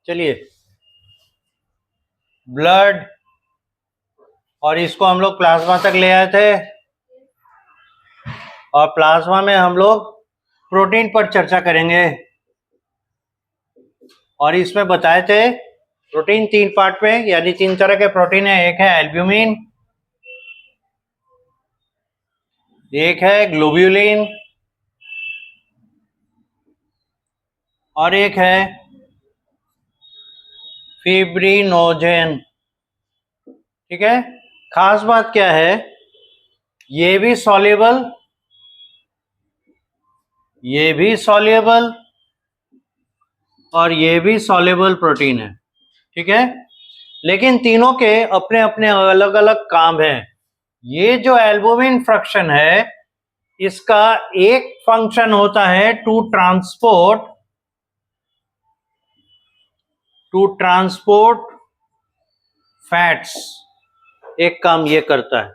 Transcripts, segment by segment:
चलिए, ब्लड, और इसको हम लोग प्लाज्मा तक ले आए थे, और प्लाज्मा में हम लोग प्रोटीन पर चर्चा करेंगे। और इसमें बताए थे प्रोटीन 3 पार्ट में, यानी 3 तरह के प्रोटीन है। एक है एल्ब्यूमिन, एक है ग्लोब्यूलिन, और एक है फिब्रिनोजेन। ठीक है, खास बात क्या है, ये भी सॉल्युबल, ये भी सॉल्युबल, और ये भी सॉल्युबल प्रोटीन है। ठीक है, लेकिन तीनों के अपने अपने अलग अलग काम हैं। ये जो एल्बुमिन फ्रैक्शन है, इसका एक फंक्शन होता है टू ट्रांसपोर्ट फैट्स, एक काम ये करता है।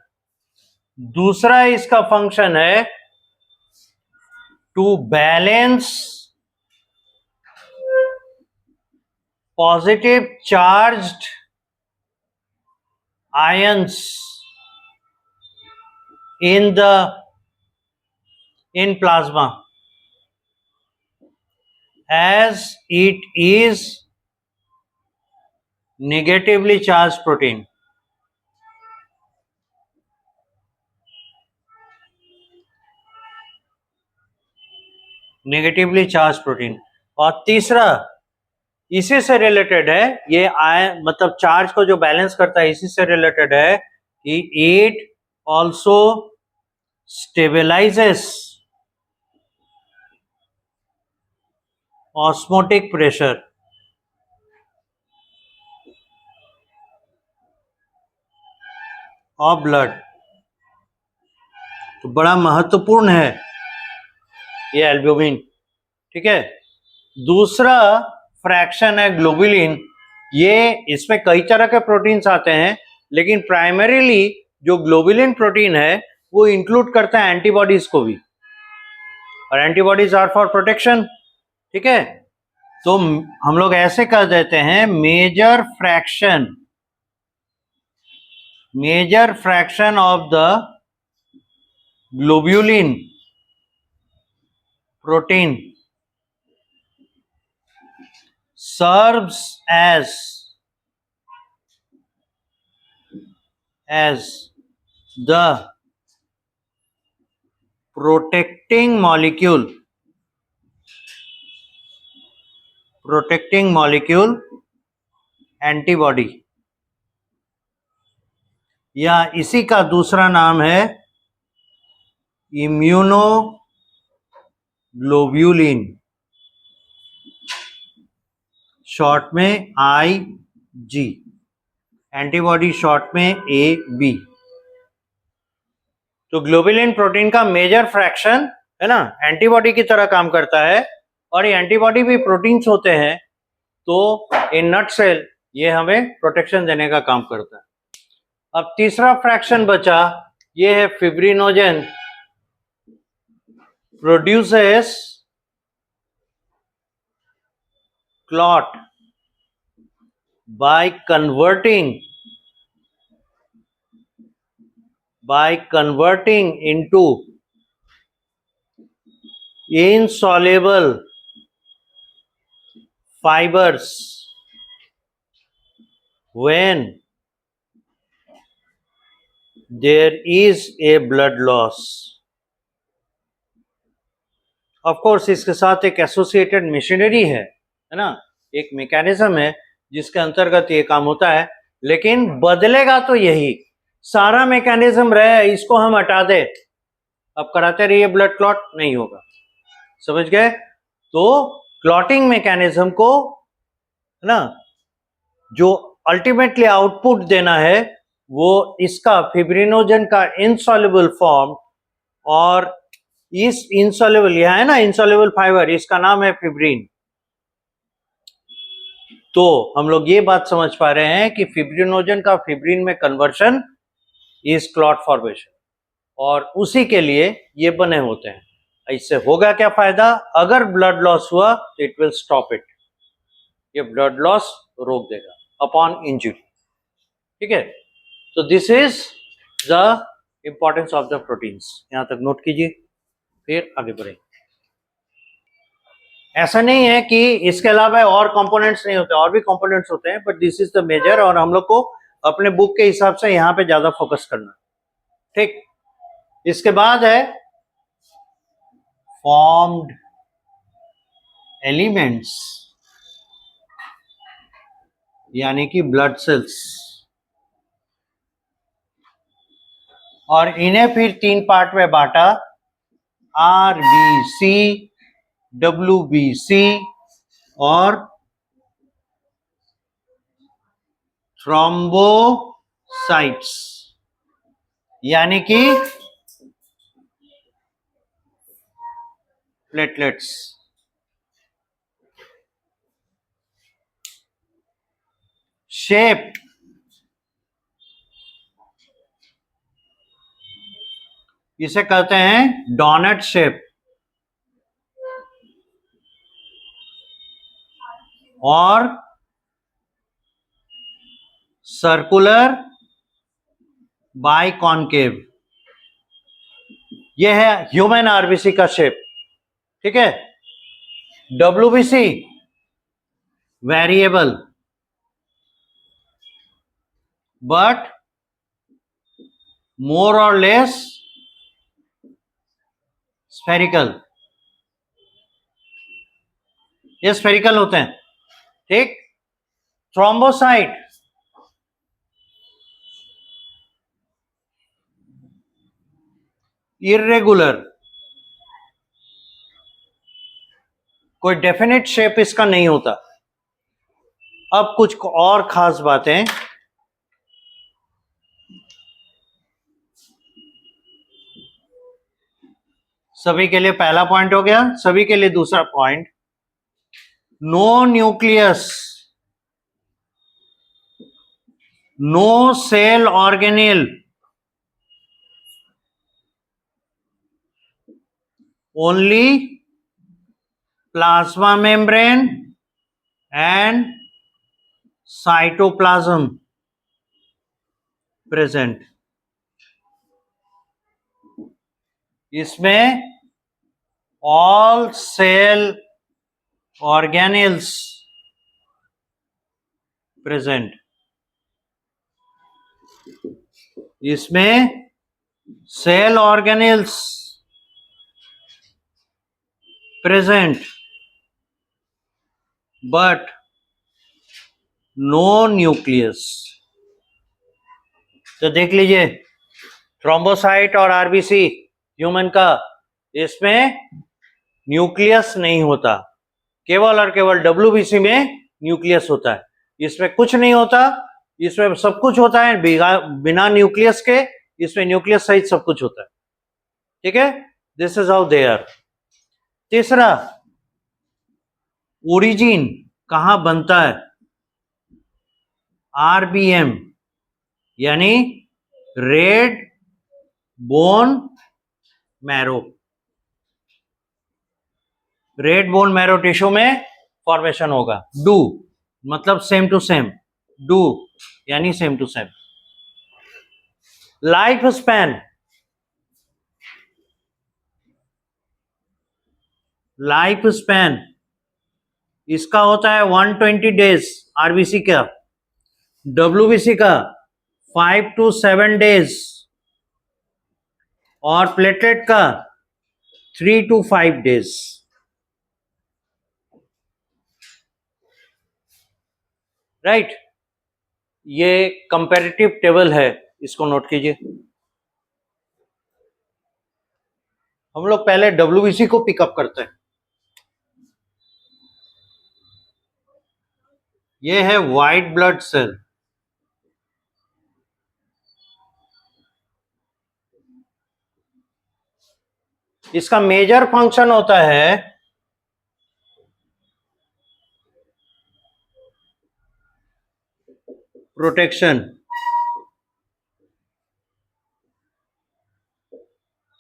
दूसरा इसका फंक्शन है to balance positive charged ions in plasma as it is negatively charged protein. Negatively charge protein. और तीसरा इसी से रिलेटेड है, ये मतलब चार्ज को जो बैलेंस करता है, इसी से रिलेटेड है कि it also stabilises osmotic pressure. Of blood, तो बड़ा महत्वपूर्ण है ये एल्ब्यूमिन। ठीक है, दूसरा फ्रैक्शन है ग्लोबुलिन। ये इसमें कई तरह के प्रोटीन्स आते हैं, लेकिन प्राइमरीली जो ग्लोबुलिन प्रोटीन है वो इंक्लूड करता है एंटीबॉडीज को भी, और एंटीबॉडीज आर फॉर प्रोटेक्शन। ठीक है, तो हम लोग ऐसे कर देते हैं, major fraction of the globulin protein serves as the protecting molecule antibody, या इसी का दूसरा नाम है इम्यूनोग्लोब्यूलिन, शॉर्ट में IG, एंटीबॉडी शॉर्ट में AB। तो ग्लोबुलिन प्रोटीन का मेजर फ्रैक्शन है ना, एंटीबॉडी की तरह काम करता है, और ये एंटीबॉडी भी प्रोटीन्स होते हैं। तो इन नटसेल ये हमें प्रोटेक्शन देने का काम करता है। अब तीसरा फ्रैक्शन बचा, ये है fibrinogen, produces clot by converting into insoluble fibers when there is a blood loss. Of course इसके साथ एक एसोसिएटेड मशीनरी है ना, एक मैकेनिज्म है जिसके अंतर्गत ये काम होता है, लेकिन बदलेगा तो यही सारा मैकेनिज्म रहे, इसको हम हटा दे, अब कराते रहिए ब्लड क्लॉट नहीं होगा। समझ गए? तो क्लॉटिंग मैकेनिज्म को ना जो अल्टीमेटली आउटपुट देना है वो इसका फिब्रिनोजन का इनसॉल्युबल फॉर्म, और इस इनसॉल्युबल यहां है ना इनसॉल्युबल फाइबर, इसका नाम है फिब्रिन। तो हम लोग ये बात समझ पा रहे हैं कि फिब्रिनोजन का फिब्रिन में कन्वर्शन इज क्लॉट फॉर्मेशन, और उसी के लिए ये बने होते हैं। इससे होगा क्या फायदा? अगर ब्लड लॉस हुआ तो इट विल स्टॉप इट, ये ब्लड लॉस रोक देगा अपॉन इंजुरी। ठीक है, तो this is the importance of the proteins, यहां तक नोट कीजिए, फिर आगे बढ़े। ऐसा नहीं है कि इसके अलावा और कंपोनेंट्स नहीं होते, और भी कंपोनेंट्स होते हैं, but this is the major, और हम लोग को अपने बुक के हिसाब से यहां पे ज्यादा फोकस करना है। ठीक, इसके बाद है फॉर्म्ड एलिमेंट्स, यानी कि ब्लड सेल्स, और इन्हें फिर 3 पार्ट में बांटा, RBC, WBC और थ्रोम्बोसाइट्स, यानी कि प्लेटलेट्स। शेप, इसे कहते हैं डोनट शेप, और सर्कुलर बाइकॉनकेव, यह है ह्यूमन आरबीसी का शेप। ठीक है, WBC वेरिएबल बट मोर और लेस स्फेरिकल, ये स्फेरिकल होते हैं। ठीक, थ्रोम्बोसाइट इर्रेगुलर, कोई डेफिनेट शेप इसका नहीं होता। अब कुछ और खास बातें, सभी के लिए पहला पॉइंट हो गया, सभी के लिए दूसरा point, no nucleus, no cell organelle, only plasma membrane and cytoplasm present. इसमें ऑल सेल ऑर्गेनेल्स प्रेजेंट, इसमें cell organelles present but no nucleus. तो देख लीजिए, थ्रोम्बोसाइट और आरबीसी ह्यूमन का, इसमें न्यूक्लियस नहीं होता, केवल और केवल WBC में न्यूक्लियस होता है। इसमें कुछ नहीं होता, इसमें सब कुछ होता है बिना न्यूक्लियस के, इसमें न्यूक्लियस सहित सब कुछ होता है। ठीक है, this is how they are. तीसरा, ओरिजिन कहां बनता है, RBM यानी red bone marrow, red bone marrow tissue में फॉर्मेशन होगा। डू मतलब सेम टू सेम, डू यानी same to same. Life span, life span इसका होता है 120 डेज, आरबीसी का, WBC का 5 to 7 डेज, और प्लेटलेट का 3 to 5 डेज। राइट, ये कंपैरेटिव टेबल है, इसको नोट कीजिए। हम लोग पहले WBC को पिकअप करते हैं। ये है व्हाइट ब्लड सेल, इसका मेजर फंक्शन होता है प्रोटेक्शन।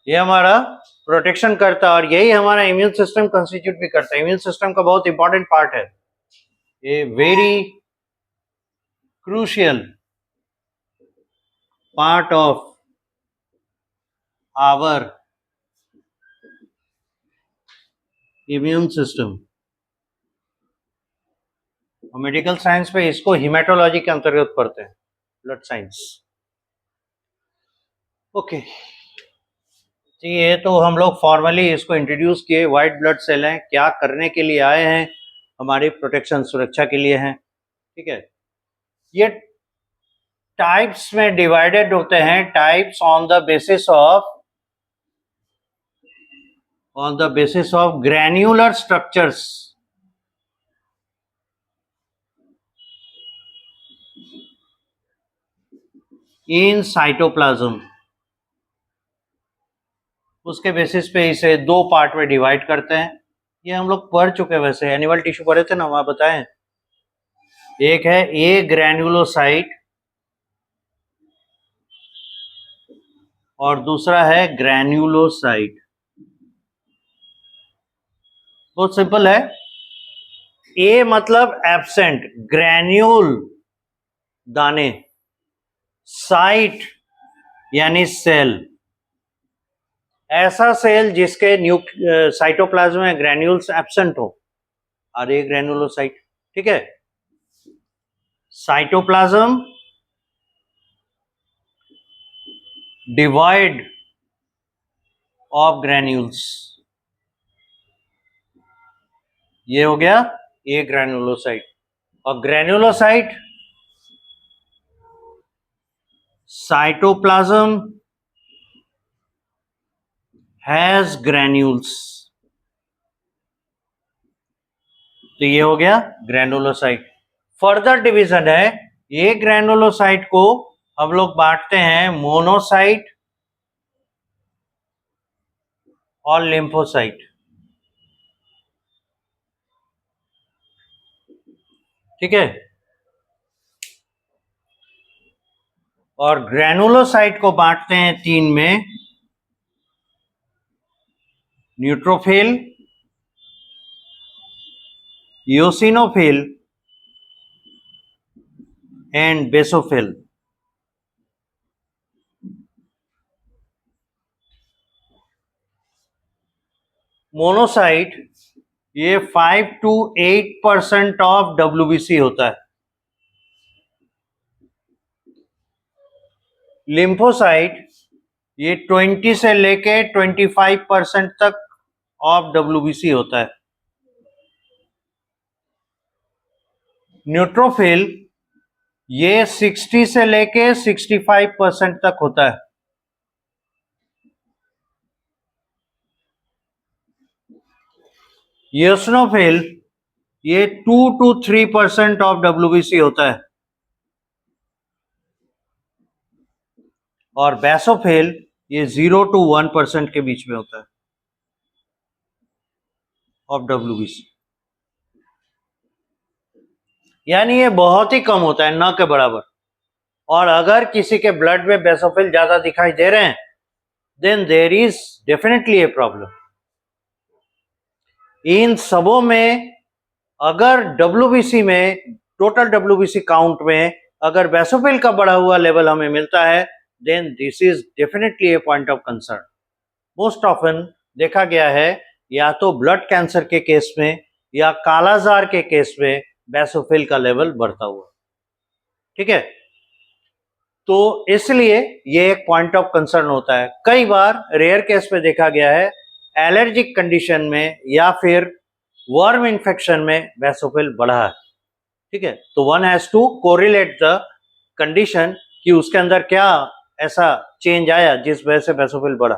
ये हमारा प्रोटेक्शन करता है, और यही हमारा इम्यून सिस्टम कंस्टिट्यूट भी करता है। इम्यून सिस्टम का बहुत इंपॉर्टेंट पार्ट है a very crucial part of our immune system. और मेडिकल साइंस में इसको हिमेटोलॉजी के अंतर्गत पढ़ते हैं, ब्लड साइंस। ओके, ये तो हम लोग फॉर्मली इसको इंट्रोड्यूस किए। वाइट ब्लड सेल हैं, क्या करने के लिए आए हैं, हमारी प्रोटेक्शन सुरक्षा के लिए हैं, ठीक है। ये टाइप्स में डिवाइडेड होते हैं, types on the basis of granular structures. In cytoplasm, उसके बेसिस पे इसे दो पार्ट में डिवाइड करते हैं। ये हम लोग पढ़ चुके हैं, वैसे एनिमल टिश्यू पढ़े थे ना, वहां बताएं। एक है ए ग्रैन्युलोसाइट और दूसरा है ग्रैन्युलोसाइट। बहुत सिंपल है। ए मतलब एब्सेंट, ग्रैन्यूल दाने, साइट यानी सेल, ऐसा सेल जिसके साइटोप्लाज्म में ग्रैन्यूल्स एब्सेंट हो, और ए ग्रैन्युलोसाइट, ठीक है। साइटोप्लाज्म डिवाइड ऑफ ग्रैन्यूल्स, ये हो गया ए ग्रैन्युलोसाइट। और ग्रैन्युलोसाइट साइटोप्लाज्म हैज ग्रैन्यूल्स, तो ये हो गया ग्रैन्युलोसाइट। फर्दर डिवीजन है, ये ग्रैन्युलोसाइट को हम लोग बांटते हैं मोनोसाइट और लिम्फोसाइट, ठीक है। और ग्रैनुलोसाइट को बांटते हैं तीन में, neutrophil, eosinophil and basophil. Monocyte ये 5 to 8% ऑफ WBC होता है। लिम्फोसाइट ये 20 से लेके 25% तक ऑफ WBC होता है। न्यूट्रोफिल ये 60 से लेके 65% तक होता है। यूसिनोफिल ये 2 to 3% ऑफ WBC होता है। और बेसोफिल ये 0 to 1% के बीच में होता है ऑफ WBC, यानी ये बहुत ही कम होता है, न के बराबर। और अगर किसी के ब्लड में बेसोफिल ज्यादा दिखाई दे रहे हैं, then there is definitely a problem. इन सबों में अगर WBC में, टोटल WBC काउंट में अगर बेसोफिल का बढ़ा हुआ लेवल हमें मिलता है, then this is definitely a point of concern. Most often देखा गया है, या तो ब्लड कैंसर के केस में या कालाजार के केस में बेसोफिल का लेवल बढ़ता हुआ, ठीक है। तो इसलिए ये एक पॉइंट ऑफ कंसर्न होता है। कई बार रेयर केस में देखा गया है, एलर्जिक कंडीशन में या फिर वर्म इन्फेक्शन में बेसोफिल बढ़ा है, ठीक है। तो one has to correlate the condition कि उसके अंदर क्या ऐसा चेंज आया जिस वजह से बेसोफिल बढ़ा।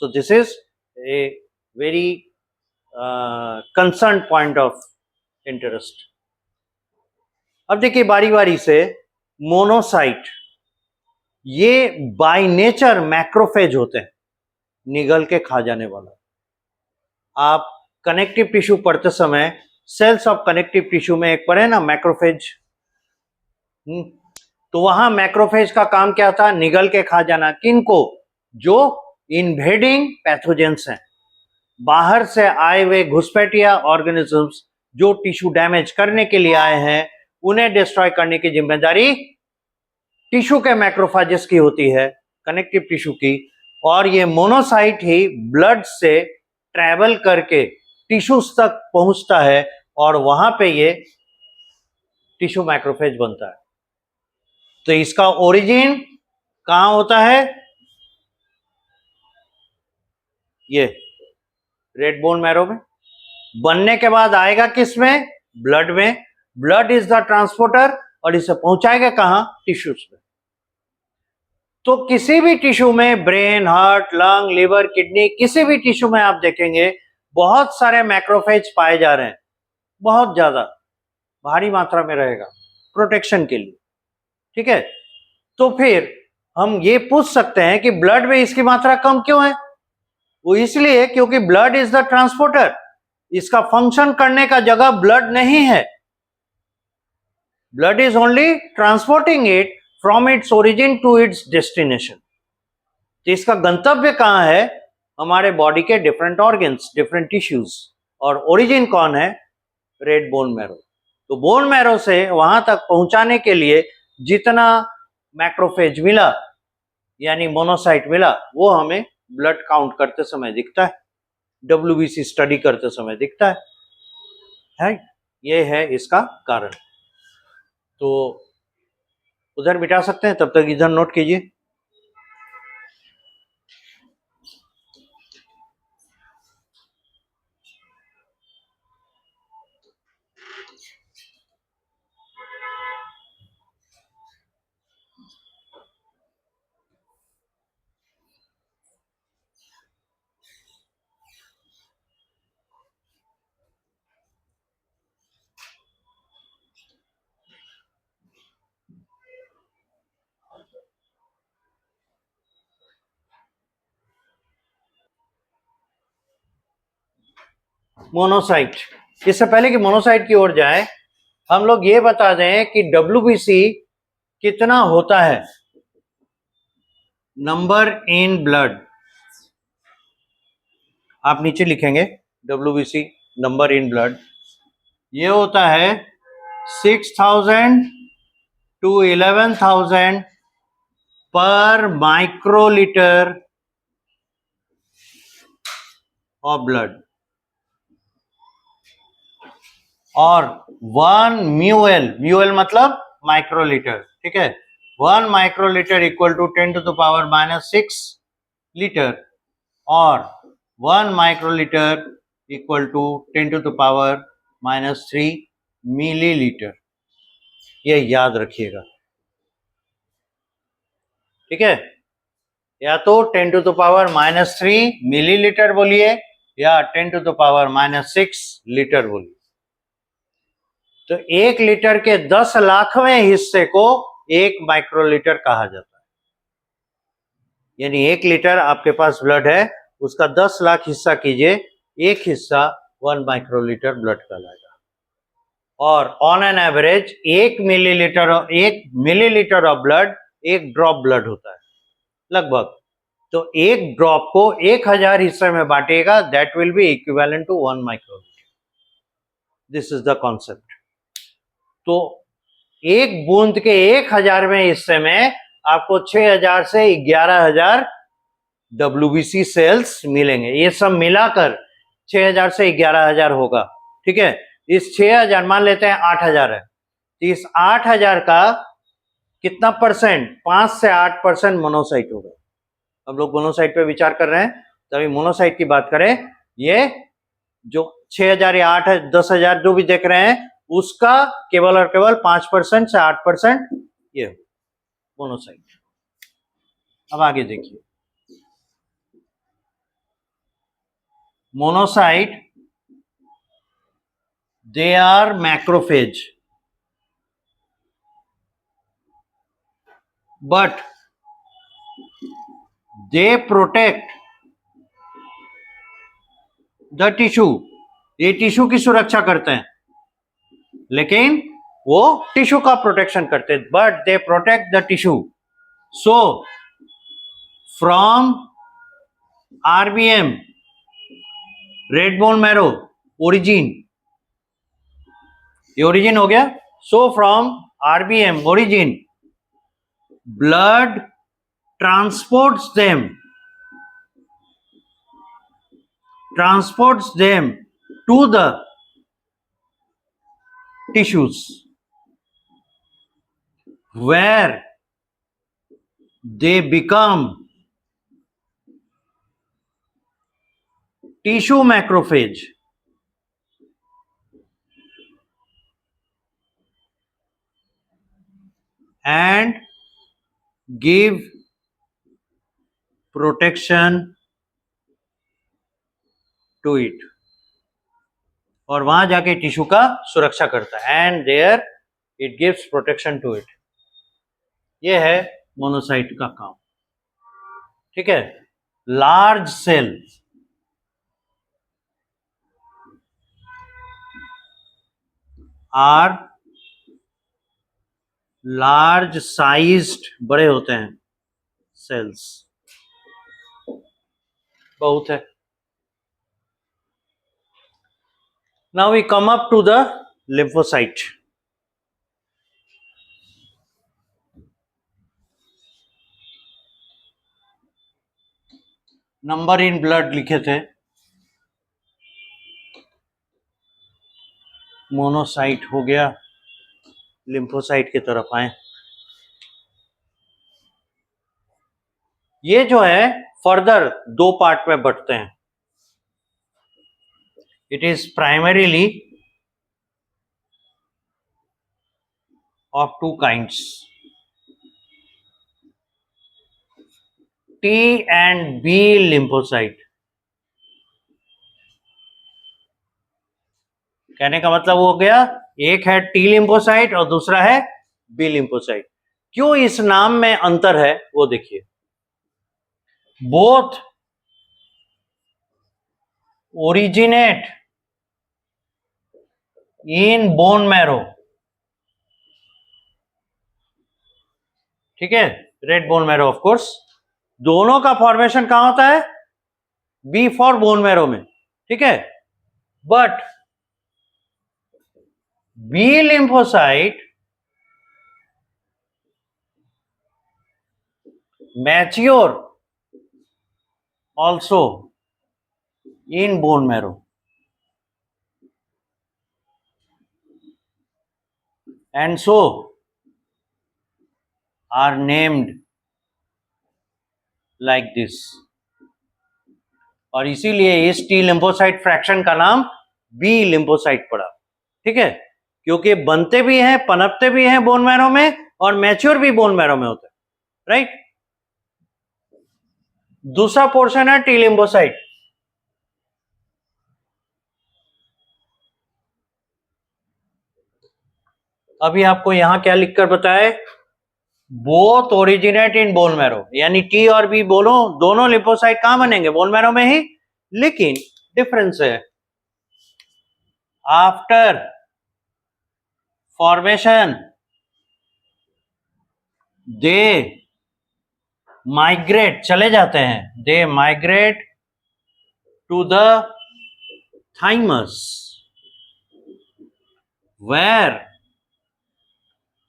सो this is a very concern point of interest. अब देखिए बारी बारी से, मोनोसाइट ये बाय नेचर मैक्रोफेज होते हैं, निगल के खा जाने वाला। आप कनेक्टिव टिश्यू पढ़ते समय सेल्स ऑफ कनेक्टिव टिश्यू में एक पढ़े ना, मैक्रोफेज। तो वहां मैक्रोफेज का काम क्या था, निगल के खा जाना। किनको? जो इन्वेडिंग पैथोजेंस हैं, बाहर से आए हुए घुसपैठिया ऑर्गेनिजम्स जो टिश्यू डैमेज करने के लिए आए हैं उन्हें डिस्ट्रॉय करने की जिम्मेदारी टिश्यू के मैक्रोफेजेस की होती है, कनेक्टिव टिश्यू की, और ये मोनोसाइट ही ब्लड से ट्रैवल करके टिश्यूज तक पहुंचता है और वहां पे ये टिश्यू मैक्रोफेज बनता है। तो इसका ओरिजिन कहां होता है? ये रेड बोन मैरो में। बनने के बाद आएगा किस में? ब्लड में। ब्लड इज द ट्रांसपोर्टर और इसे पहुंचाएगा कहां? टिश्यूज में। तो किसी भी टिश्यू में, brain, heart, lung, liver, kidney, किसी भी टिश्यू में आप देखेंगे बहुत सारे मैक्रोफेज पाए जा रहे हैं, बहुत ज्यादा भारी मात्रा में रहेगा प्रोटेक्शन के लिए। ठीक है, तो फिर हम ये पूछ सकते हैं कि ब्लड में इसकी मात्रा कम क्यों है? वो इसलिए क्योंकि ब्लड इज द ट्रांसपोर्टर। इसका फंक्शन करने का जगह ब्लड नहीं है। Blood is only transporting it from its origin to its destination. तो इसका गंतव्य कहां है? हमारे बॉडी के डिफरेंट ऑर्गन्स, डिफरेंट टिश्यूज, और ओरिजिन कौन है? Red bone marrow. तो बोन मैरो से वहां तक पहुंचाने के लिए जितना मैक्रोफेज मिला यानी मोनोसाइट मिला वो हमें ब्लड काउंट करते समय दिखता है, WBC स्टडी करते समय दिखता है। ये है इसका कारण। तो उधर मिटा सकते हैं, तब तक इधर नोट कीजिए। मोनोसाइट। इससे पहले कि मोनोसाइट की ओर जाए, हम लोग ये बता दें कि WBC कितना होता है। नंबर इन ब्लड आप नीचे लिखेंगे, WBC नंबर इन ब्लड, ये होता है 6000 to 11,000 पर माइक्रोलीटर ऑफ ब्लड, और 1 म्यूएल मतलब माइक्रोलीटर। ठीक है, 1 microlitre equal to 10 to the power -6 litre, और 1 microlitre equal to 10 to the power -3 millilitre. ये याद रखिएगा। ठीक है, या तो 10 to the power -3 मिलीलीटर बोलिए या 10 to the power -6 लीटर बोलिए। तो 1 लीटर के 10 लाखवें हिस्से को 1 माइक्रोलीटर कहा जाता है। यानी 1 लीटर आपके पास ब्लड है, उसका 10 लाख हिस्सा कीजिए, एक हिस्सा 1 माइक्रोलीटर ब्लड कहलाएगा। और on an average 1 millilitre of blood 1 drop blood होता है लगभग। तो 1 ड्रॉप को 1000 हिस्से में बांटिएगा, that will be equivalent to 1 microlitre. This is the concept. तो एक बूंद के 1000वें हिस्से में आपको 6000 से 11000 WBC सेल्स मिलेंगे। ये सब मिलाकर 6000 से 11000 होगा। ठीक है, इस 6000 मान लेते हैं 8000 है, तो इस 8000 का कितना परसेंट? 5 से 8% मोनोसाइट होगा। हम लोग मोनोसाइट पे विचार कर रहे हैं, तभी मोनोसाइट की बात करें। ये जो 6000 या 8 10,000 जो भी देख रहे हैं, उसका केवल और केवल 5% से 8% ये मोनोसाइट। अब आगे देखिए, monocyte they are macrophage, but they protect the tissue. ये टिश्यू की सुरक्षा करते हैं, लेकिन वो टिश्यू का प्रोटेक्शन करते हैं, but they protect the tissue. So from RBM, red bone marrow, origin, ये ओरिजिन हो गया. So from RBM origin, blood transports them to the tissues where they become tissue macrophage and give protection to it. और वहां जाके tissue का सुरक्षा करता है. And there it gives protection to it. ये है मोनोसाइट का काम. ठीक है. Large cell are large sized, बड़े होते हैं सेल्स. बहुत है. Now we come up to the lymphocyte. Number in blood लिखे थे. मोनोसाइट हो गया. लिम्फोसाइट की तरफ आए. ये जो है फर्दर दो पार्ट में बंटते हैं. It is primarily of two kinds, T and B lymphocyte. कहने का मतलब हो गया, एक है T lymphocyte और दूसरा है B lymphocyte. क्यों इस नाम में अंतर है वो देखिए. Both originate in bone marrow. ठीक है. Red bone marrow of course. दोनों का फॉर्मेशन कहां होता है? बी फॉर बोन मैरो में. ठीक है. But B lymphocyte mature also in bone marrow and so are named like this. और इसीलिए इस टी लिम्फोसाइट फ्रैक्शन का नाम बी लिम्फोसाइट पड़ा. ठीक है. क्योंकि बनते भी हैं, पनपते भी हैं बोन मैरो में और मैच्योर भी बोन मैरो में होते हैं. राइट. दूसरा पोर्शन है टी लिम्फोसाइट. अभी आपको यहां क्या लिखकर बताए? Both originate in bone marrow, यानी टी और बी बोलो दोनों लिम्फोसाइट कहां बनेंगे? बोन मैरो में ही. लेकिन डिफरेंस है, आफ्टर फॉर्मेशन दे माइग्रेट, चले जाते हैं. They migrate to the thymus where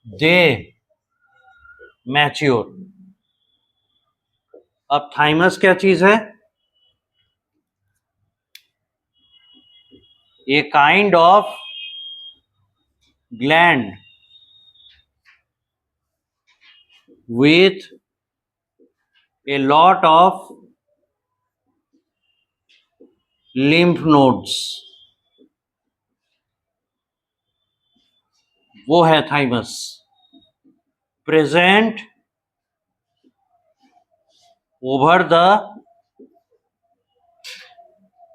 they mature. अब थाइमस क्या चीज है? A kind of gland with a lot of lymph nodes. वो है thymus. Present over the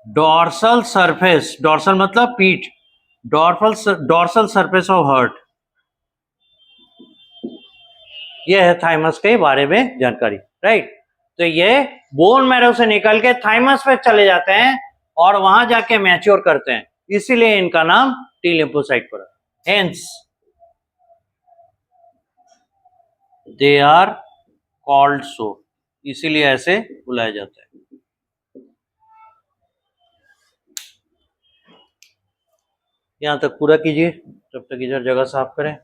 dorsal surface. Dorsal मतलब पीठ. Dorsal surface of heart. यह है थाइमस के बारे में जानकारी. राइट. तो ये बोन मैरो से निकल के थाइमस पे चले जाते हैं और वहां जाके मैच्योर करते हैं. इसीलिए इनका नाम टी लिम्फोसाइट पड़ा. Hence they are called so. इसीलिए ऐसे बुलाया जाता है. यहां तक पूरा कीजिए. तब तक इधर जगह साफ करें।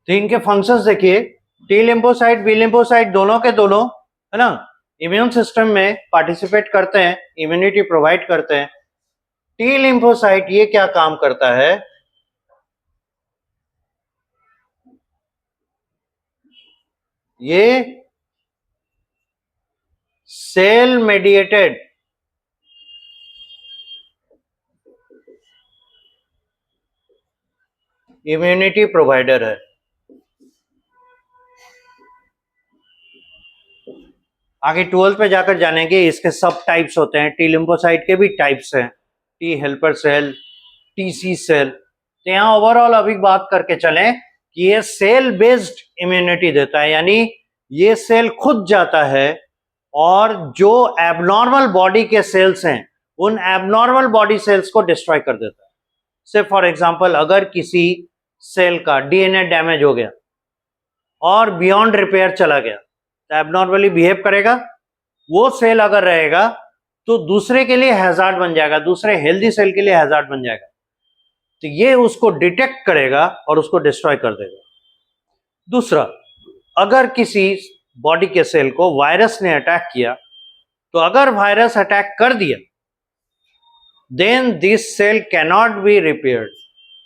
तो इनके फंक्शंस देखिए, टी लिम्फोसाइट बी लिम्फोसाइट दोनों के दोनों, है ना, इम्यून सिस्टम में पार्टिसिपेट करते हैं, इम्यूनिटी प्रोवाइड करते हैं। टी लिम्फोसाइट ये क्या काम करता है, ये सेल मेडिएटेड इम्यूनिटी प्रोवाइडर है। आगे 12th पे जाकर जानेंगे इसके सब टाइप्स होते हैं। टी लिम्फोसाइट के भी टाइप्स हैं, T helper cell, T C cell. तो यहाँ ओवरऑल अभी बात करके चलें कि ये सेल बेस्ड इम्यूनिटी देता है, यानी ये सेल खुद जाता है और जो एबनॉर्मल बॉडी के सेल्स हैं उन एबनॉर्मल बॉडी सेल्स को डिस्ट्रॉय कर देता है। से फॉर एग्जांपल, अगर किसी सेल का डीएनए डैमेज हो गया और बियॉन्ड रिपेयर चला गया तो एबनॉर्मली बिहेव करेगा, वो सेल अगर रहेगा तो दूसरे के लिए हैजार्ड बन जाएगा, दूसरे हेल्दी सेल के लिए हैजार्ड बन जाएगा। तो ये उसको डिटेक्ट करेगा और उसको डिस्ट्रॉय कर देगा। दूसरा, अगर किसी बॉडी के सेल को वायरस ने अटैक किया, तो अगर वायरस अटैक कर दिया, then this cell cannot be repaired.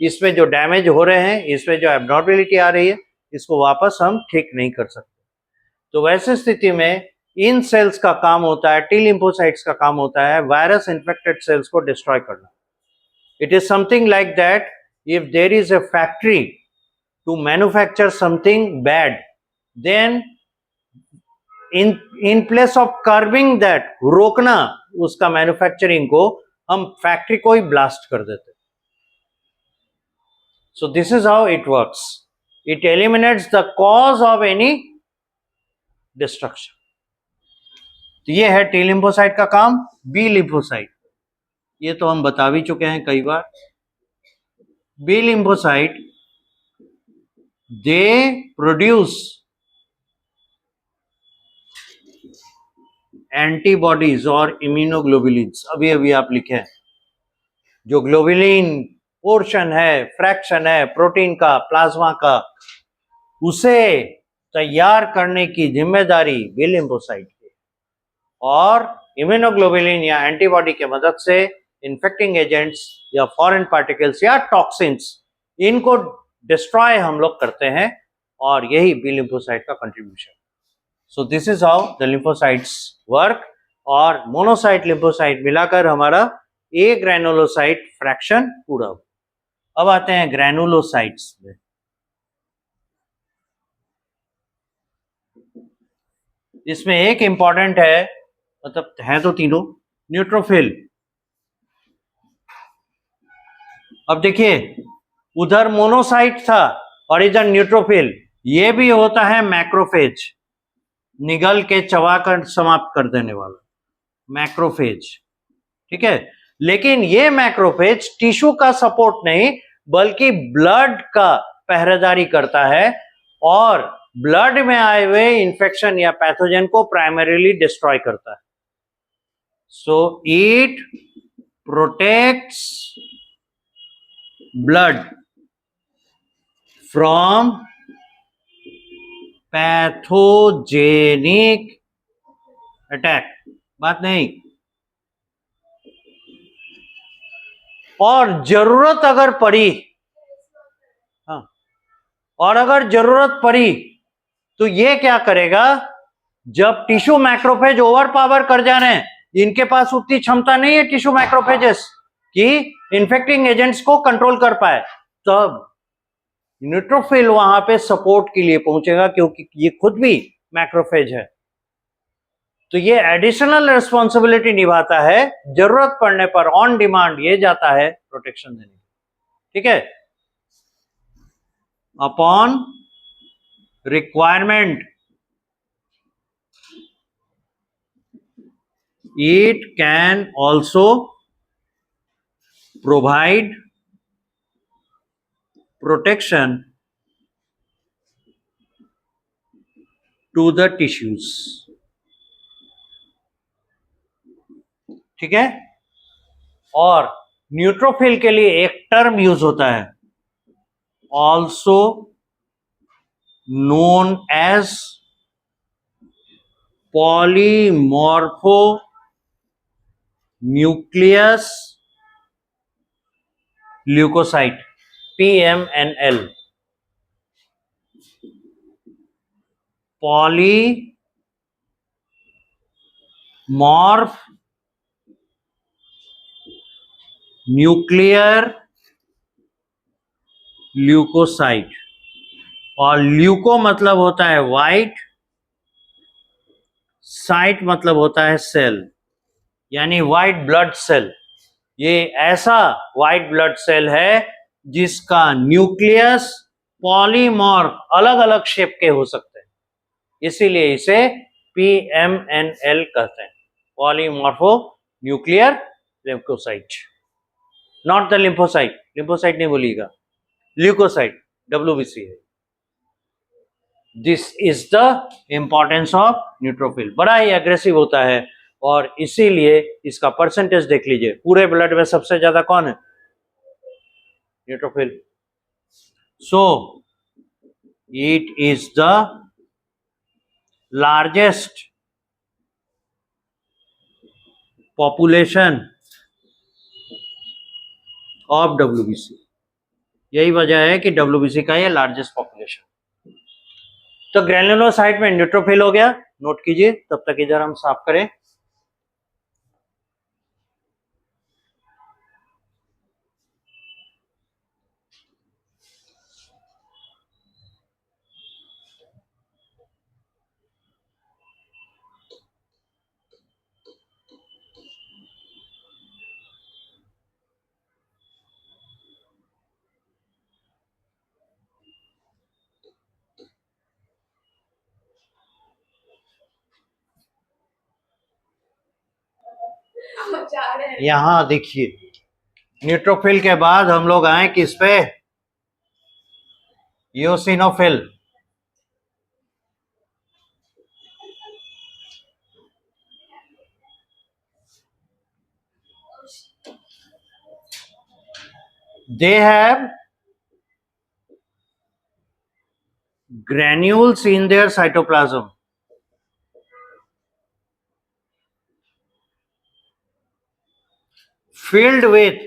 इसमें जो डैमेज हो रहे हैं, इसमें जो एबनॉर्मेलिटी आ रही है, इसको वापस हम ठीक नहीं कर सकते। तो वैसे स्थिति में इन सेल्स का काम होता है, टी लिम्फोसाइट्स का काम होता है वायरस इन्फेक्टेड सेल्स को डिस्ट्रॉय करना। It is something like that, if there is a factory to manufacture something bad, then in place of curbing that, रोकना उसका मैन्युफैक्चरिंग को, हम फैक्ट्री को ही ब्लास्ट कर देते। सो this is how it works, it eliminates the cause of any destruction. तो ये है टी लिम्फोसाइट का काम। बी लिम्फोसाइट, ये तो हम बता भी चुके हैं कई बार। B lymphocyte, they produce antibodies और इम्यूनोग्लोबुलिन्स। अभी अभी आप लिखे हैं, जो ग्लोबुलिन पोर्शन है, फ्रैक्शन है प्रोटीन का, प्लाज्मा का, उसे तैयार करने की जिम्मेदारी बी लिम्फोसाइट की, और इम्यूनोग्लोबुलिन या एंटीबॉडी के मदद से इन्फेक्टिंग एजेंट्स या फॉरेन पार्टिकल्स या टॉक्सिन्स, इनको डिस्ट्रॉय हम लोग करते हैं, और यही बी लिम्फोसाइट का contribution. So this is how the lymphocytes work. और मोनोसाइट लिम्फोसाइट मिलाकर हमारा ए ग्रैनुलोसाइट फ्रैक्शन पूरा हो। अब आते हैं ग्रैनुलोसाइट्स में। इसमें एक इंपॉर्टेंट है, मतलब है तो तीनों, न्यूट्रोफिल। अब देखिए, उधर मोनोसाइट था और इधर न्यूट्रोफिल। ये भी होता है मैक्रोफेज, निगल के चबाकर समाप्त कर देने वाला मैक्रोफेज, ठीक है। लेकिन ये मैक्रोफेज टिश्यू का सपोर्ट नहीं, बल्कि ब्लड का पहरेदारी करता है, और ब्लड में आए हुए इंफेक्शन या पैथोजन को प्राइमरीली डिस्ट्रॉय करता है। So it protects blood from pathogenic attack. बात नहीं, और जरूरत अगर पड़ी, हाँ, और अगर जरूरत पड़ी तो ये क्या करेगा, जब टिश्यू मैक्रोफेज ओवर पावर कर जा रहे हैं, इनके पास उतनी क्षमता नहीं है टिश्यू मैक्रोफेजेस कि इन्फेक्टिंग एजेंट्स को कंट्रोल कर पाए, तब न्यूट्रोफिल वहां पे सपोर्ट के लिए पहुंचेगा, क्योंकि ये खुद भी मैक्रोफेज है। तो ये एडिशनल रिस्पॉन्सिबिलिटी निभाता है, जरूरत पड़ने पर ऑन डिमांड ये जाता है प्रोटेक्शन देने, ठीक है। Upon requirement it can also provide protection to the tissues. ठीक है। और न्यूट्रोफिल के लिए एक टर्म यूज होता है, also known as polymorpho nucleus leucocyte, PMNL, polymorph nuclear leucocyte. और ल्यूको मतलब होता है व्हाइट, साइट मतलब होता है सेल, यानी व्हाइट ब्लड सेल। ये ऐसा व्हाइट ब्लड सेल है जिसका न्यूक्लियस पॉलीमॉर्फ अलग अलग शेप के हो सकते हैं, इसीलिए इसे PMNL कहते हैं, polymorpho nuclear leucocyte, not the lymphocyte. Lymphocyte नहीं बोलिएगा, ल्यूकोसाइट WBC है। This is the importance of neutrophil. बड़ा ही एग्रेसिव होता है और इसीलिए इसका परसेंटेज देख लीजिए, पूरे ब्लड में सबसे ज्यादा कौन है? Neutrophil. So it is the largest population of WBC। यही वजह है कि WBC का ये लार्जेस्ट पॉपुलेशन। तो ग्रैन्युलोसाइट में न्यूट्रोफिल हो गया, नोट कीजिए, तब तक इधर हम साफ करें। यहां देखिए, न्यूट्रोफिल के बाद हम लोग आए किस पे? Eosinophil. They have granules in their cytoplasm. Filled with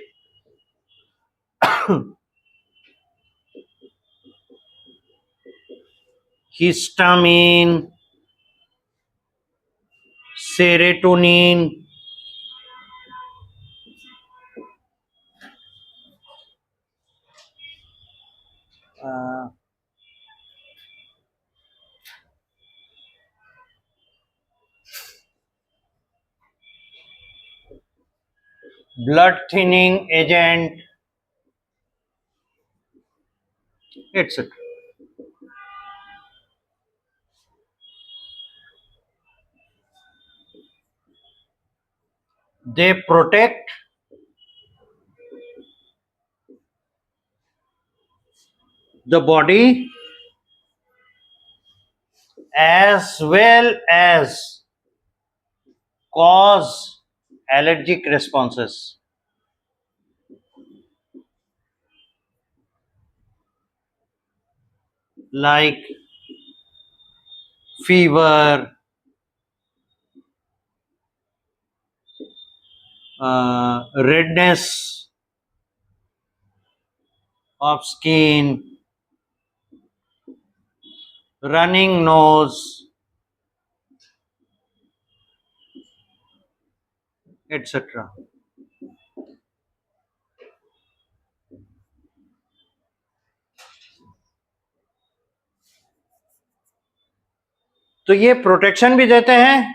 histamine, serotonin, blood thinning agent, etc. They protect the body as well as cause allergic responses like fever, redness of skin, running nose, etc. तो ये protection भी देते हैं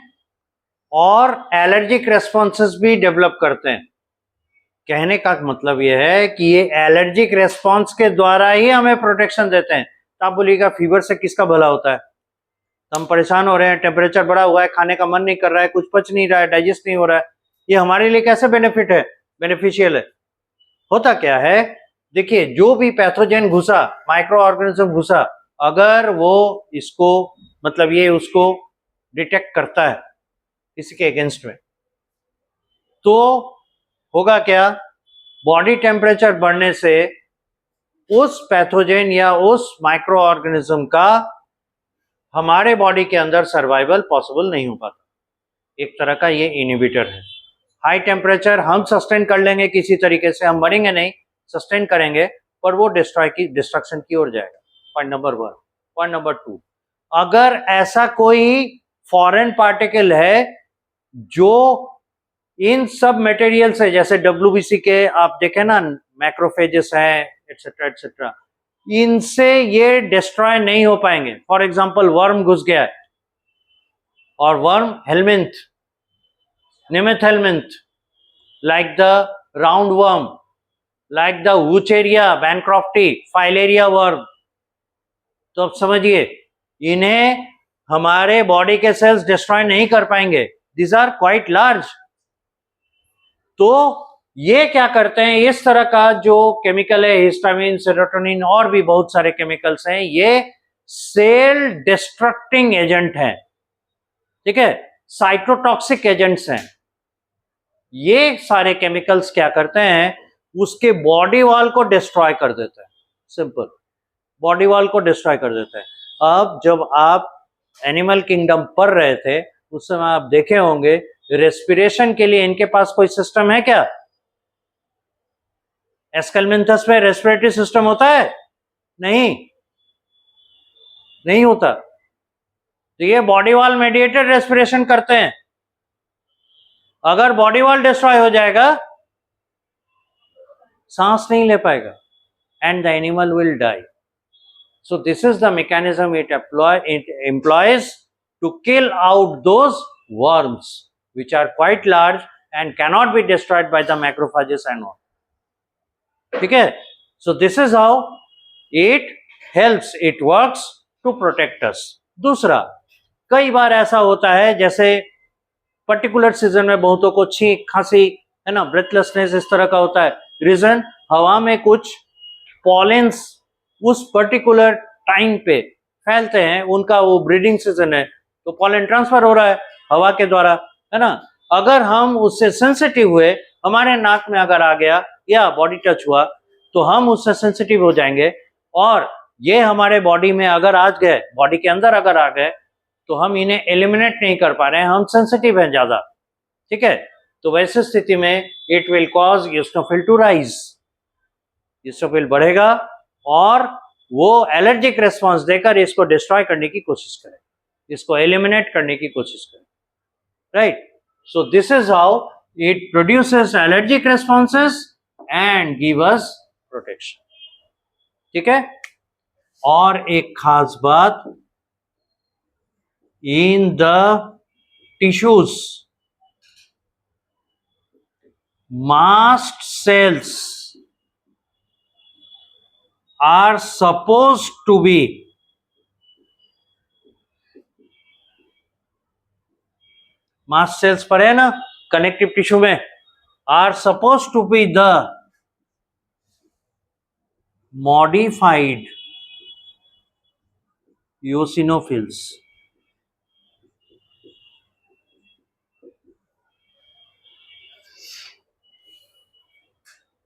और allergic responses भी develop करते हैं। कहने का मतलब यह है कि ये एलर्जिक रेस्पॉन्स के द्वारा ही हमें प्रोटेक्शन देते हैं। तो आप बोलिएगा फीवर से किसका भला होता है? तो हम परेशान हो रहे हैं, टेम्परेचर बढ़ा हुआ है, खाने का मन नहीं कर रहा है, कुछ पच नहीं रहा है, डाइजेस्ट नहीं हो रहा है, ये हमारे लिए कैसे बेनिफिशियल है? होता क्या है देखिए जो भी पैथोजन घुसा, माइक्रो ऑर्गेनिज्म घुसा, अगर वो इसको मतलब ये उसको डिटेक्ट करता है किसी के अगेंस्ट में, तो होगा क्या, बॉडी टेम्परेचर बढ़ने से उस पैथोजन या उस माइक्रो ऑर्गेनिज्म का हमारे बॉडी के अंदर सर्वाइवल पॉसिबल नहीं हो पाता। एक तरह का ये इनहिबिटर है। हाई टेम्परेचर हम सस्टेन कर लेंगे किसी तरीके से, हम मरेंगे नहीं, सस्टेन करेंगे, पर वो डिस्ट्रक्शन की ओर जाएगा। Point number 1। पॉइंट नंबर 2, अगर ऐसा कोई फॉरेन पार्टिकल है जो इन सब मटेरियल से, जैसे WBC के आप देखें ना, मैक्रोफेजेस हैं एटसेट्रा एटसेट्रा, इनसे ये डिस्ट्रॉय नहीं हो पाएंगे। फॉर एग्जांपल वर्म घुस गया है, और वर्म हेलमिंथ, निमिथ helminth, like the roundworm, like the Wucheria bancrofti, filaria worm, तो अब समझिए इन्हें हमारे बॉडी के सेल्स डिस्ट्रॉय नहीं कर पाएंगे, these are quite large। तो ये क्या करते हैं, इस तरह का जो केमिकल है, हिस्टामिन, सेरोटोनिन और भी बहुत सारे केमिकल्स हैं, ये सेल डिस्ट्रक्टिंग एजेंट हैं, ठीक है, साइटोटॉक्सिक एजेंट्स हैं। ये सारे केमिकल्स क्या करते हैं, उसके बॉडी वॉल को डिस्ट्रॉय कर देते हैं। सिंपल, बॉडी वॉल को डिस्ट्रॉय कर देते हैं। अब जब आप एनिमल किंगडम पढ़ रहे थे उस समय आप देखे होंगे रेस्पिरेशन के लिए इनके पास कोई सिस्टम है क्या? एस्केलमेंथस में रेस्पिरेटरी सिस्टम होता है? नहीं होता। तो ये बॉडी वॉल मेडिएटेड रेस्पिरेशन करते हैं। अगर बॉडी वॉल डिस्ट्रॉय हो जाएगा, सांस नहीं ले पाएगा, and the animal will die. So this is the mechanism it employs to kill out those worms which are quite large and cannot be destroyed by the macrophages and all. ठीक है? So this is how it helps, it works to protect us. दूसरा, कई बार ऐसा होता है जैसे particular season में बहुतों को छींक, खांसी, है ना, ब्रेथलेसनेस, इस तरह का होता है। रीजन, हवा में कुछ पॉलेंस उस पर्टिकुलर टाइम पे फैलते हैं, उनका वो ब्रीडिंग सीजन है, तो पॉलन ट्रांसफर हो रहा है हवा के द्वारा, है ना। अगर हम उससे सेंसिटिव हुए, हमारे नाक में अगर आ गया या बॉडी टच हुआ, तो हम उससे सेंसिटिव हो जाएंगे, और ये हमारे बॉडी में अगर आ गए, बॉडी के अंदर अगर आ गए, तो हम इन्हें एलिमिनेट नहीं कर पा रहे हैं, हम सेंसिटिव हैं ज्यादा, ठीक है। तो वैसे स्थिति में it will cause eosinophil to rise, eosinophil बढ़ेगा और वो एलर्जिक रेस्पॉन्स देकर इसको डिस्ट्रॉय करने की कोशिश करे, इसको एलिमिनेट करने की कोशिश करे, right. So this is how it produces allergic responses and give us protection, ठीक है। और एक खास बात, in the tissues mast cells are supposed to be mast cells पर है ना, कनेक्टिव टिश्यू में, are supposed to be the modified eosinophils।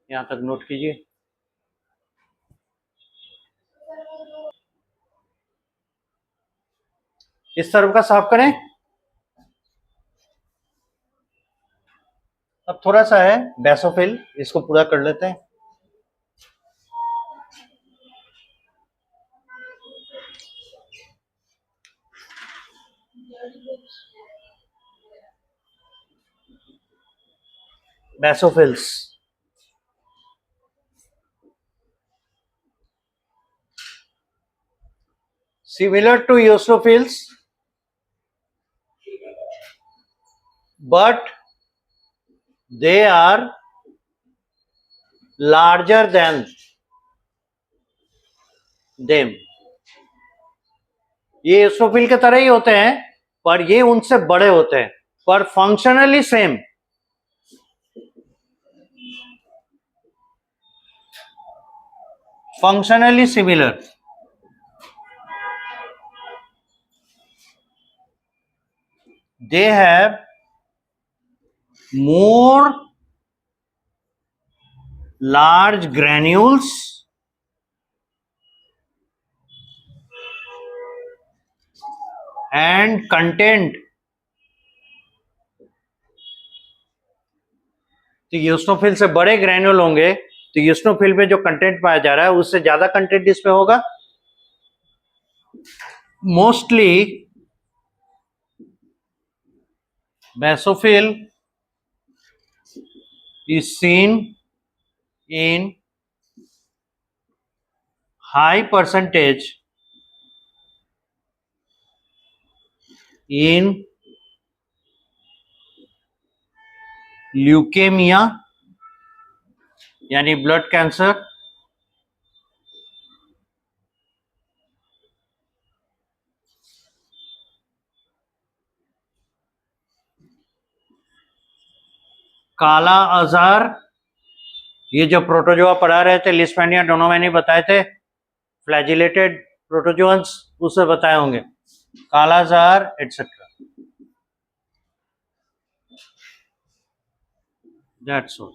यहां तक नोट कीजिए। इस तरफ का साफ करें। अब थोड़ा सा है बेसोफिल, इसको पूरा कर लेते हैं। Basophils, similar to eosinophils, but they are larger than them। ये eosinophil के तरह ही होते हैं, पर ये उनसे बड़े होते हैं, पर functionally same. functionally similar. They have more large granules and content. तो यूस्नोफिल से बड़े ग्रैन्यूल होंगे तो यूस्नोफिल में जो कंटेंट पाया जा रहा है उससे ज्यादा कंटेंट इसमें होगा. Mostly basophil is seen in high percentage in leukaemia यानी ब्लड कैंसर, काला आजार, ये जो प्रोटोजोआ पढ़ा रहे थे लिस्टमैनिया डोनोवेनी बताए थे, फ्लैजिलेटेड प्रोटोजोअन्स उसे बताए होंगे, काला आजार एटसेट्रा. That's all.